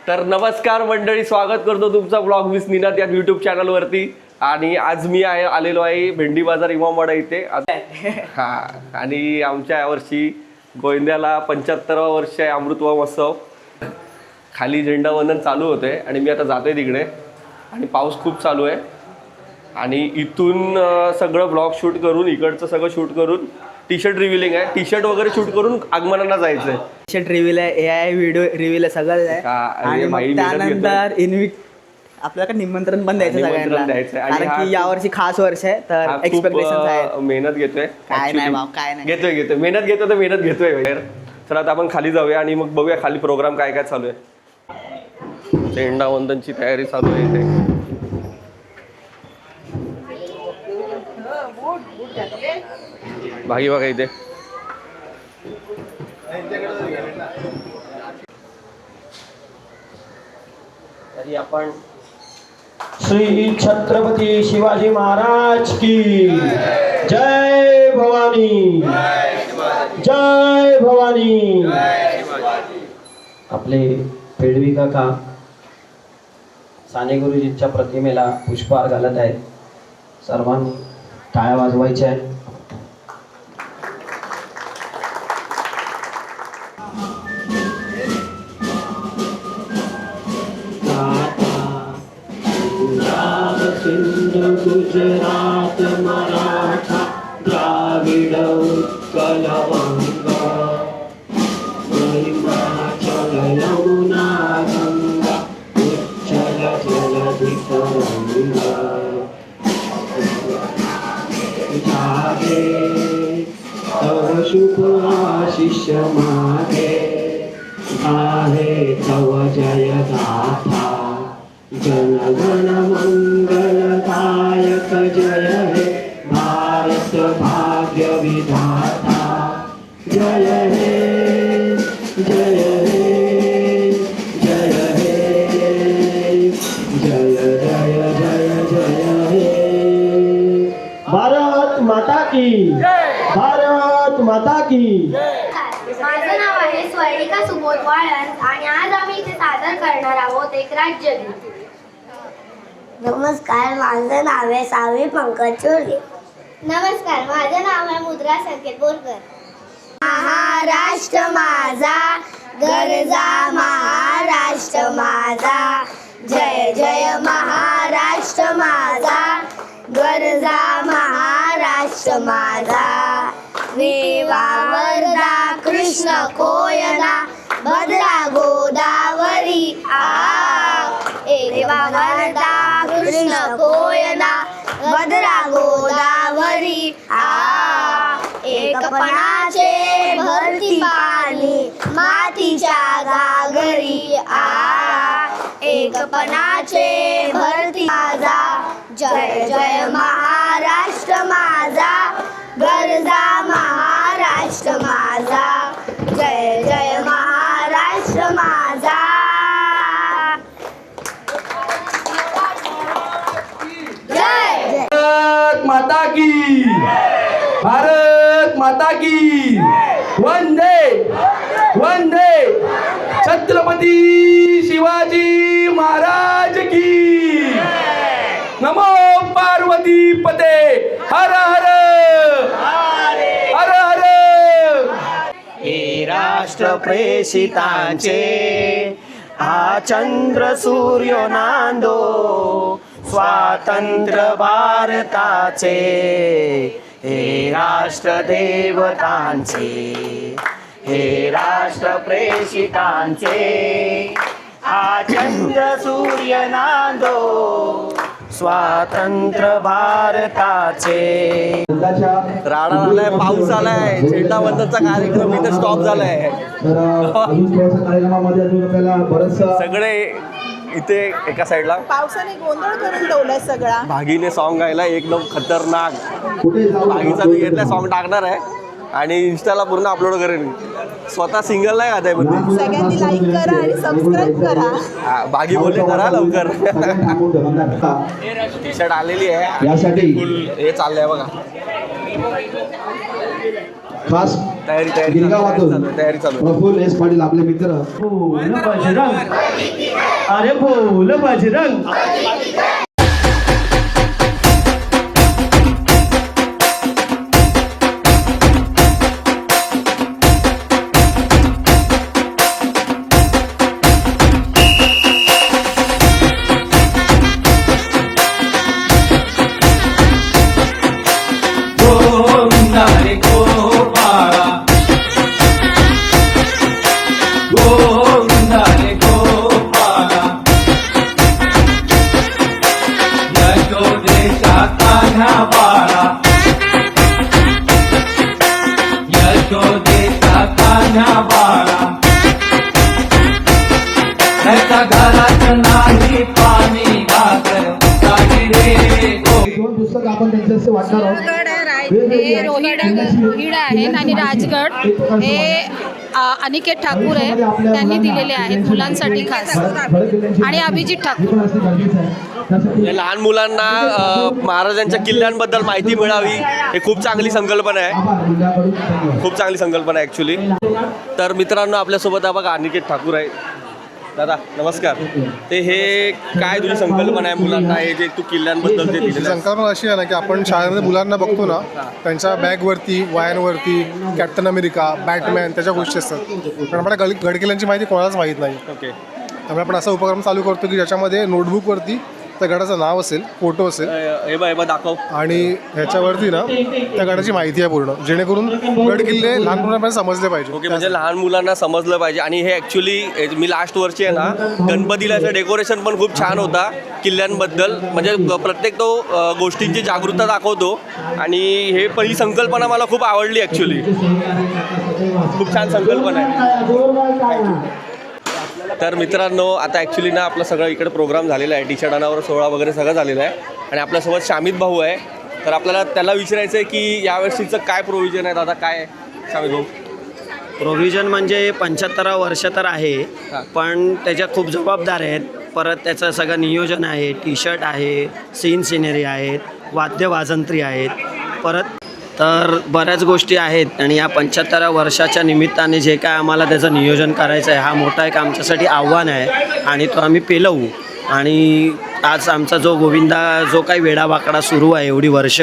तर नमस्कार मंडळी, स्वागत करतो तुमचा ब्लॉग मिस निनाद या यूट्यूब चॅनलवरती. आणि आज मी आलेलो आहे भेंडी बाजार इमामवाडा इथे. हा, आणि आमच्या यावर्षी गोविंद्याला 75वा वर्ष आहे अमृत महोत्सव. खाली झेंडावंदन चालू होते आणि मी आता जातोय तिकडे आणि पाऊस खूप चालू आहे. आणि इथून सगळं ब्लॉग शूट करून, इकडचं सगळं शूट करून, टी शर्ट रिव्हिलिंग आहे, टी शर्ट वगैरे शूट करून आगमनाला जायचं आहे. टी शर्ट रिव्हिल आहे, AI व्हिडिओ रिव्हिल आहे, सगळं आहे. आणि मग त्यानंतर आपल्याला निमंत्रण पण द्यायचं सगळ्यांना, कारण की यावर्षी खास वर्ष आहे. तर एक्सपेक्टेशन्स आहेत. मेहनत घेतोय, काय नाही भाऊ, काय नाही घेतोय मेहनत घेतोय तर मेहनत घेतोय. चला आता आपण खाली जाऊया आणि मग बघूया खाली प्रोग्राम काय काय चालू आहे. झेंडावंदनची तयारी चालू आहे इथे. भागी बघा इथे. तरी आपण श्री छत्रपती शिवाजी महाराज की जय भवानी, जय भवानी. आपले पेडवी काका साने गुरुजींच्या प्रतिमेला पुष्पहार घालत आहेत. सर्वांनी टाळ्या वाजवायच्या आहेत. सिंधु गुजरात मराठा द्राविड उत्कल वंगा हिमाचल यमुना गंगा उच्चल जलधि तरंगा जागे तव शुभ आशीष मागे गाहे तव जय गाथा. जनगण मंगलदायक जय हे भारत भाग्य विधाता. जय हे जय हे जय हे जय जय जय जय हे. भारत माता की, भारत माता की. माझं नाव आहे स्वर्णिका सुबोध वाळंज आणि आज आम्ही इथे सादर करणार आहोत एक राज्यगीत. नमस्कार, माझं नाव आहे सावी पंकज चोरगे. नमस्कार, माझं नाव आहे मुद्रा संकेत बोरकर. महाराष्ट्र माझा गरजा, महाराष्ट्र माझा जय जय महाराष्ट्र माझा गरजा, महाराष्ट्र माझा. रेवा वर्धा कृष्ण कोयना भद्रा गोदावरी रेवा वर्धा कृष्ण कोयना भद्रा गोदावरी एकपणाचे भरती पाणी मातीच्या घागरी एकपणाचे भरती माझा. जय जय महाराष्ट्र माझा गरजा, महाराष्ट्र माझा जय जय महाराष्ट्र माझा. भारत माता की, भारत माता की. वंदे वंदे छत्रपती शिवाजी महाराज की. नमो पार्वती पते. हर हर हर हर. हे राष्ट्र प्रेषितांचे हा चंद्र सूर्य नांदो स्वातंत्र्य भारताचे. हे राष्ट्र देवतांचे, हे राष्ट्र प्रेषितांचे हा चंद्र सूर्य नांदो स्वातंत्र्य भारताचे. राडा आलाय, पाऊस आलाय, झेंडावंदनचा कार्यक्रम इथे स्टॉप झालाय. सगळे इथे एका साईडला पावसाने गोंधळ करून ठेवलाय सगळा. भागीने सॉन्ग गायला एकदम खतरनाक. भागीचा मी घेतलाय, सॉन्ग टाकणार आहे आणि इंस्टाला पूर्ण अपलोड करेन. स्वतः सिंगल नाही गात आहे पण सगळ्यांनी लाईक करा आणि सबस्क्राईब करा. बागी बोलले करा लवकर. टी शर्ट आलेली आहे, यासाठी फुल हे चाललंय बघा. खास तयारी तयारी गिरगावातून तयारी चालू प्रफुल्ल एस पाटील आपले मित्र. अरे बोल बजरंग. दोन पुस्तक आपण त्यांच्याशी वाटणार आहोत. हे रोहिड आहेत आणि राजगड हे अनिकेत ठाकूर आहे, त्यांनी दिलेले आहेत मुलांसाठी खास, आणि अभिजित ठाकूर. लहान मुलांना महाराजांच्या किल्ल्यांबद्दल माहिती मिळावी ही खूप चांगली संकल्पना आहे, खूप चांगली संकल्पना आहे ॲक्च्युली. तर मित्रांनो आपल्यासोबत हा बघा अनिकेत ठाकूर आहे. दादा नमस्कार. ते हे काय तुझी संकल्पना आहे मुलांना, हे जे तू किल्ल्यांबद्दल जे दिलेलं आहे? संकल्पना अशी आहे ना की आपण शाळेमध्ये मुलांना बघतो ना, त्यांच्या बॅगवरती वायांवरती कॅप्टन अमेरिका, बॅटमॅन त्याच्या गोष्टी असतात, पण आपल्या गडकिल्ल्यांची माहिती कोणालाच माहीत नाही. ओके. त्यामुळे आपण असा उपक्रम चालू करतो की ज्याच्यामध्ये नोटबुकवरती त्या गडाचं नाव असेल, फोटो असेल हे बघ दाखव, आणि ह्याच्यावरती ना त्या गडाची माहिती आहे पूर्ण, जेणेकरून गडकिल्ले लहान मुलांपर्यंत समजले पाहिजे. ओके. म्हणजे लहान मुलांना समजलं पाहिजे. आणि हे ॲक्च्युली मी लास्ट वर्षी आहे ना गणपतीला असं डेकोरेशन पण खूप छान होता किल्ल्यांबद्दल, म्हणजे प्रत्येक तो गोष्टींची जागरूकता दाखवतो. आणि हे पहिली संकल्पना मला खूप आवडली ॲक्च्युली, खूप छान संकल्पना आहे. तर मित्रांनो आता ॲक्च्युली ना आपलं सगळं इकडे प्रोग्राम झालेला आहे, टी शर्ट अनावर सोहळा वगैरे सगळं झालेलं आहे. आणि आपल्यासोबत शामित भाऊ आहे. तर आपल्याला त्याला विचारायचं आहे की यावर्षीचं काय प्रोव्हिजन आहे दादा, काय आहे शामित भाऊ? प्रोव्हिजन म्हणजे 75 वर्ष तर आहे, पण त्याच्यात खूप जबाबदार आहेत. परत त्याचं सगळं नियोजन आहे, टी शर्ट आहे, सीन सिनेरी आहेत, वाद्य वाजंत्री आहेत, परत तर बऱ्याच गोष्टी आहेत. आणि या 75 वर्षाच्या निमित्ताने जे काय आम्हाला त्याचं नियोजन करायचं आहे, हा मोठा एक आमच्यासाठी आव्हान आहे आणि तो आम्ही पेलवू. आणि आज आमचा जो गोविंदा जो काही वेडावाकडा सुरू आहे एवढी वर्ष,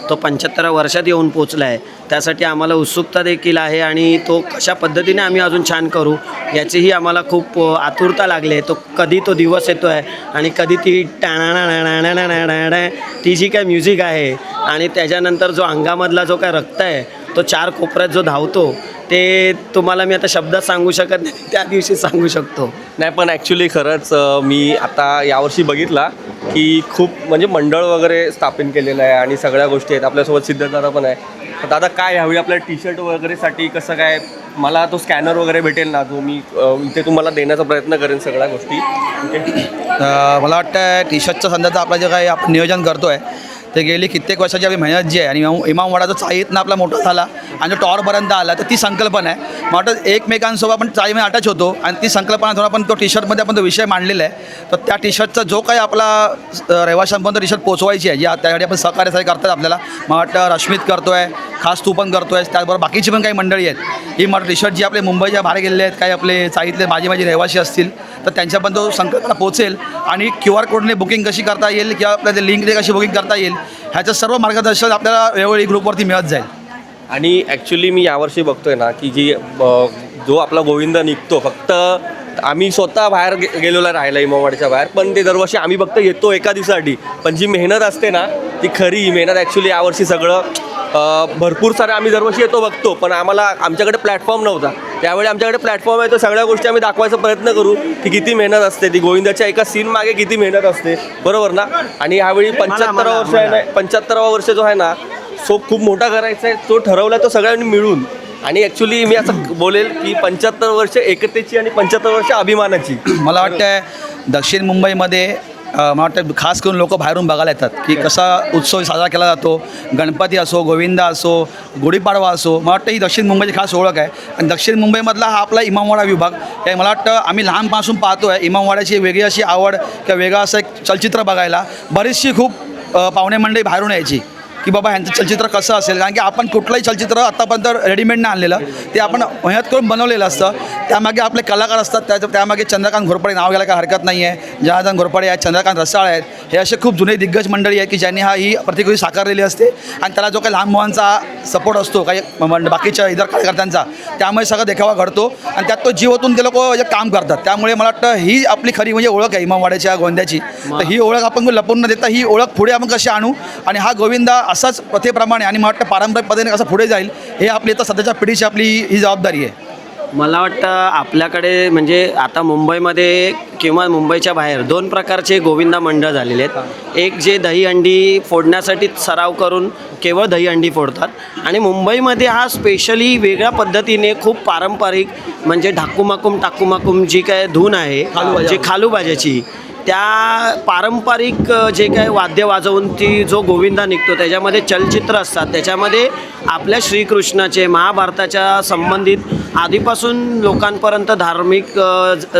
तो 75 वर्षात येऊन पोचला आहे. त्यासाठी आम्हाला उत्सुकता देखील आहे आणि तो कशा पद्धतीने आम्ही अजून छान करू याचीही आम्हाला खूप आतुरता लागली आहे. तो कधी तो दिवस येतो आहे आणि कधी ती ती जी काय म्युझिक आहे आणि त्याच्यानंतर जो अंगामधला जो काय रक्त आहे तो 4 कोपऱ्यात जो धावतो, ते तुम्हाला मी आता शब्दात सांगू शकत नाही, त्या दिवशी सांगू शकतो. नाही पण ॲक्च्युली खरंच मी आता यावर्षी बघितला की खूप म्हणजे मंडळ वगैरे स्थापन केलेलं आहे आणि सगळ्या गोष्टी आहेत. आपल्यासोबत सिद्धदादा पण आहे. तर दादा काय ह्यावेळी आपल्या टी शर्ट वगैरेसाठी कसं काय, मला तो स्कॅनर वगैरे भेटेल ना, जो मी इथे तुम्हाला देण्याचा प्रयत्न करेन सगळ्या गोष्टी. ओके. मला वाटतं टी शर्टचं संदर्भात आपलं जे काही आपण नियोजन करतो आहे ते गेली कित्येक वर्षाची आपली मेहनत जी आहे, आणि इमामवाडा जो चाळीतनं आपला मोठा झाला आणि जो टॉरपर्यंत आला, तर ती संकल्पना आहे. मला वाटतं एकमेकांसोबत आपण चाळीमध्ये अटॅच होतो आणि ती संकल्पना थोडा आपण तो टी शर्टमध्ये आपण तो विषय मांडलेला आहे. तर त्या टी शर्टचा जो काही आपला रहिवाशांपर्यंत टी शर्ट पोचवायची आहे, जी त्यासाठी आपण सहकार्यासाठी करतात आपल्याला. मला वाटतं रश्मित करतो आहे, खास तू पण करतो आहेस, त्याचबरोबर बाकीची पण काही मंडळी आहेत. ही मला टी शर्ट जी आपले मुंबईच्या बाहेर गेलेले आहेत, काही आपले चाळीतले माझे रहिवाशी असतील, तर त्यांच्यापर्यंत तो संकल्पना पोचेल. आणि QR कोडने बुकिंग कशी करता येईल किंवा आपल्या लिंकने कशी बुकिंग करता येईल ह्याचं सर्व मार्गदर्शन आपल्याला वेळोवेळी ग्रुपवरती मिळत जाईल. आणि ॲक्च्युली मी यावर्षी बघतोय ना की जो आपला गोविंद निघतो, फक्त आम्ही स्वतः बाहेर गेलेलो राहिला इमामवाडीच्या बाहेर, पण ते दरवर्षी आम्ही फक्त येतो एका दिवसासाठी, पण जी मेहनत असते ना ती खरी मेहनत ॲक्च्युली यावर्षी सगळं भरपूर सारे आम्ही दरवर्षी येतो बघतो, पण आमच्याकडे प्लॅटफॉर्म नव्हता. त्यावेळी आमच्याकडे प्लॅटफॉर्म आहे, तर सगळ्या गोष्टी आम्ही दाखवायचा प्रयत्न करू की किती मेहनत असते, ती गोविंदाच्या एका सीन मागे किती मेहनत असते, बरोबर ना. आणि ह्यावेळी 75 वर्ष आहे ना, 75वा वर्ष जो आहे ना, सो खूप मोठा करायचा आहे, तो ठरवला तो सगळ्यांनी मिळून. आणि ॲक्च्युली मी असं बोलेल की 75 वर्ष एकतेची आणि 75 वर्ष अभिमानाची. मला वाटतं दक्षिण मुंबईमध्ये मला वाटतं खास करून लोक बाहेरून बघायला येतात की कसा उत्सव साजरा केला जातो. गणपती असो, गोविंदा असो, गुढीपाडवा असो, मला वाटतं ही दक्षिण मुंबईची खास ओळख आहे. आणि दक्षिण मुंबईमधला हा आपला इमामवाडा विभाग हे मला वाटतं आम्ही लहानपासून पाहतो आहे. इमामवाड्याची वेगळी अशी आवड किंवा वेगळं असं एक चलचित्र बघायला बरीचशी खूप पाहुणे मंडळी बाहेरून यायची. की बाबा ह्यांचं चलचित्र कसं असेल, कारण की आपण कुठलंही चलचित्र आत्तापर्यंत रेडीमेडनं आणलेलं ते आपण मेहनत करून बनवलेलं असतं. त्यामागे आपले कलाकार असतात, त्यामागे चंद्रकांत घोरपडे नाव घ्यायला काय हरकत नाही आहे, जनार्दन घोरपडे आहेत, चंद्रकांत रसाळ आहेत, हे असे खूप जुने दिग्गज मंडळी आहेत की ज्यांनी ही प्रतिकृती साकारलेली असते. आणि त्याला जो काही लहान मुलांचा सपोर्ट असतो काही बाकीच्या इतर कार्यकर्त्यांचा, त्यामुळे सगळं देखावा घडतो आणि त्यात तो जीव ओतून ते लोक काम करतात. त्यामुळे मला वाटतं ही आपली खरी म्हणजे ओळख आहे इमामवाड्याच्या गोंद्याची. तर ही ओळख आपण लपवून न देता ही ओळख पुढे आपण कशी आणू आणि हा गोविंदा असाच प्रथेप्रमाणे आणि मला वाटतं पारंपरिक पद्धतीने कसं पुढे जाईल हे आपली आता सध्याच्या पिढीची आपली ही जबाबदारी आहे. मला वाटतं आपल्याकडे म्हणजे आता मुंबईमध्ये किंवा मुंबईच्या बाहेर 2 प्रकारचे गोविंदा मंडळ झालेले आहेत. एक जे दहीहंडी फोडण्यासाठी सराव करून केवळ दहीहंडी फोडतात आणि मुंबईमध्ये हा स्पेशली वेगळ्या पद्धतीने खूप पारंपरिक म्हणजे टाकूमाकूम जी काय धून आहे जे खालूबाजाची त्या पारंपरिक जे काय वाद्य वाजवून ती जो गोविंदा निघतो त्याच्यामध्ये चलचित्र असतात, त्याच्यामध्ये आपल्या श्रीकृष्णाचे महाभारताच्या संबंधित आधीपासून लोकांपर्यंत धार्मिक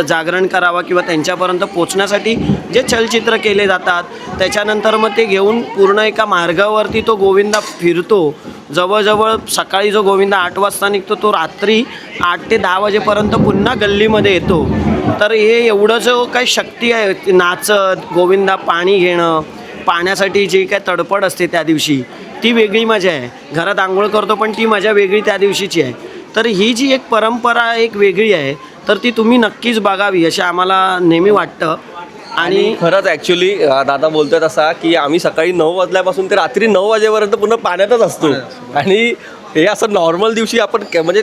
जागरण करावा किंवा त्यांच्यापर्यंत पोचण्यासाठी जे चलचित्र केले जातात, त्याच्यानंतर मग ते घेऊन पूर्ण एका मार्गावरती तो गोविंदा फिरतो. जवळजवळ सकाळी जो गोविंदा 8 वाजता निघतो तो रात्री 8 ते 10 वाजेपर्यंत पुन्हा गल्लीमध्ये येतो. तर हे एवढं जो काही शक्ती आहे नाचत गोविंदा पाणी घेणं, पाण्यासाठी जी काय तडपड असते त्या दिवशी ती वेगळी मजा आहे. घरात आंघोळ करतो पण ती मजा वेगळी त्या दिवशीची आहे. तर ही जी एक परंपरा एक वेगळी आहे तर ती तुम्ही नक्कीच बघावी असे आम्हाला नेहमी वाटतं. आणि खरंच ॲक्च्युली दादा बोलतोय तसा की आम्ही सकाळी 9 वाजल्यापासून ते रात्री 9 वाजेपर्यंत पूर्ण पाण्यातच असतो आणि हे असं नॉर्मल दिवशी आपण म्हणजे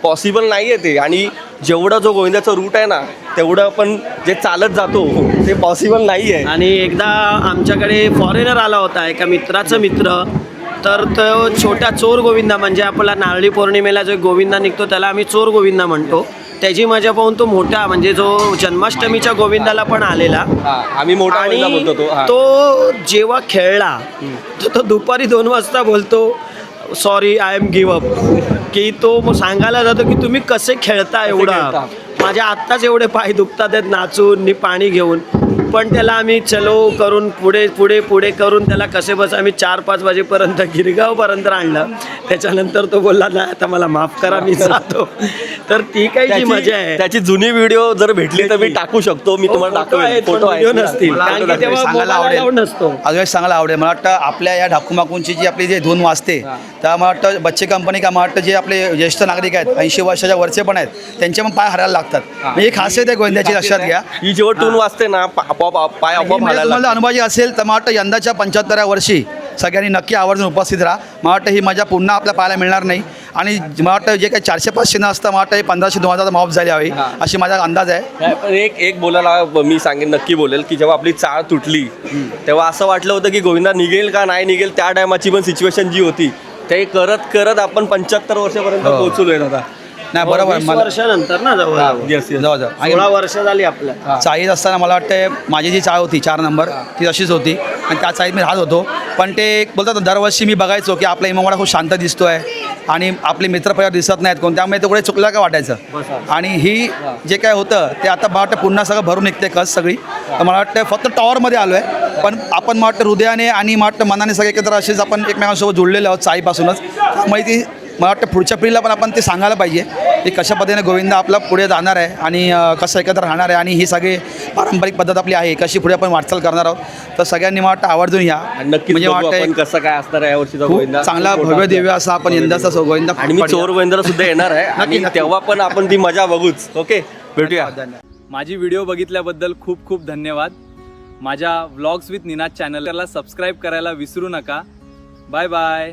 पॉसिबल नाही आहे ते. आणि जेवढा जो गोविंदाचा रूट आहे ना तेवढं आपण जे चालत जातो ते पॉसिबल नाही आहे. आणि एकदा आमच्याकडे फॉरेनर आला होता एका मित्राचा मित्र, तर तो छोट्या चोर गोविंदा म्हणजे आपला नारळी पौर्णिमेला जो गोविंदा निघतो त्याला आम्ही चोर गोविंदा म्हणतो, त्याची मजा पाहून तो मोठा म्हणजे जो जन्माष्टमीच्या गोविंदाला पण आलेला आम्ही मोठा आणि तो जेव्हा खेळला तर तो दुपारी 2 वाजता बोलतो sorry I am give up, की तो सांगायला जातो की तुम्ही कसे खेळता एवढा, माझ्या आत्ताच एवढे पाय दुखतात आहेत नाचून नि पाणी घेऊन. पण त्याला आम्ही चलो करून पुढे करून त्याला कसे बस आम्ही 4-5 वाजेपर्यंत गिरगावपर्यंत आणलं. त्याच्यानंतर तो बोलला नाही आता मला माफ करा मी जातो. तर ती काही जी मजा आहे त्याची जुनी व्हिडिओ जर भेटली तर मी टाकू शकतो, मी तुम्हाला दाखवेन. फोटो नसतील कारण की तेव्हा सांगायला आवडेल सांगायला आवडेल. मला वाटतं आपल्या या ढाकूमाकूंची जी आपली जे धून वाजते तर मला वाटतं बच्चे कंपनी का मला वाटतं जे आपले ज्येष्ठ नागरिक आहेत 80 वर्षाच्या वरचे पण आहेत त्यांचे पण पाय हरायला लागतात. म्हणजे खासियत आहे गोविंदाची, लक्षात घ्या. ही जेव्हा टून वाजते ना पाय आपोआप हालायला तुम्हाला अनुभव असेल तर मला वाटतं यंदाच्या 75व्या वर्षी सगळ्यांनी नक्की आवर्जून उपस्थित राहा. मला वाटतं ही मजा पुन्हा आपल्या पाहायला मिळणार नाही आणि मला वाटतं जे काही 400-500 असतं मला वाटतं 1500-2000 माफ झाली हवी अशी माझा अंदाज आहे. पण एक बोलायला मी सांगेन, नक्की बोलेल की जेव्हा आपली चाळ तुटली तेव्हा असं वाटलं होतं की गोविंदा निघेल का नाही निघेल. त्या टायमाची पण सिच्युएशन जी होती ते करत आपण 75 वर्षापर्यंत पोहोचलोय दादा. नाही बरोबर, 20 वर्षानंतर ना जवळ 16 वर्ष झाली आपल्या चाळीत असताना मला वाटतं माझी जी चाळ होती 4 नंबर ती तशीच होती आणि त्या चाळीत मी राहत होतो. पण ते बोलतात दरवर्षी मी बघायचो की आपला इमामवाडा खूप शांत दिसतो आहे आणि आपले मित्रपरिवार दिसत नाहीत कोण, त्यामुळे ते कुठे चुकलं का वाटायचं. आणि ही जे काय होतं ते आता मला वाटतं पुन्हा सगळं भरून निघते कस सगळी. तर मला वाटतं फक्त टॉवरमध्ये आलो आहे पण आपण मला वाटतं हृदयाने आणि मला वाटतं मनाने सगळे एकत्र असेच आपण एकमेकांसोबत जुळलेले आहोत चाळीपासूनच. त्यामुळे ती मला वाटतं पुढच्या पिढीला पण आपण ते सांगायला पाहिजे की कशा पद्धतीने गोविंदा आपला पुढे जाणार आहे आणि कसं एकत्र राहणार आहे आणि ही सगळी पारंपरिक पद्धत आपली आहे कशी पुढे आपण वाटचाल करणार आहोत. तर सगळ्यांनी मला वाटतं आवर्जून या. नक्की म्हणजे वाटतं कसं काय असणार आहे यावर्षीचा गोविंदा चांगला भव्य दिव्य असा आपण यंदाचा गोविंदा आणि मी चोर गोविंदाला सुद्धा येणार आहे आणि तेव्हा पण आपण ती मजा बघूच. ओके, भेटूया. माझी व्हिडिओ बघितल्याबद्दल खूप खूप धन्यवाद. माझ्या व्लॉग्स विथ निनाद चॅनलला सबस्क्राईब करायला विसरू नका. Bye bye.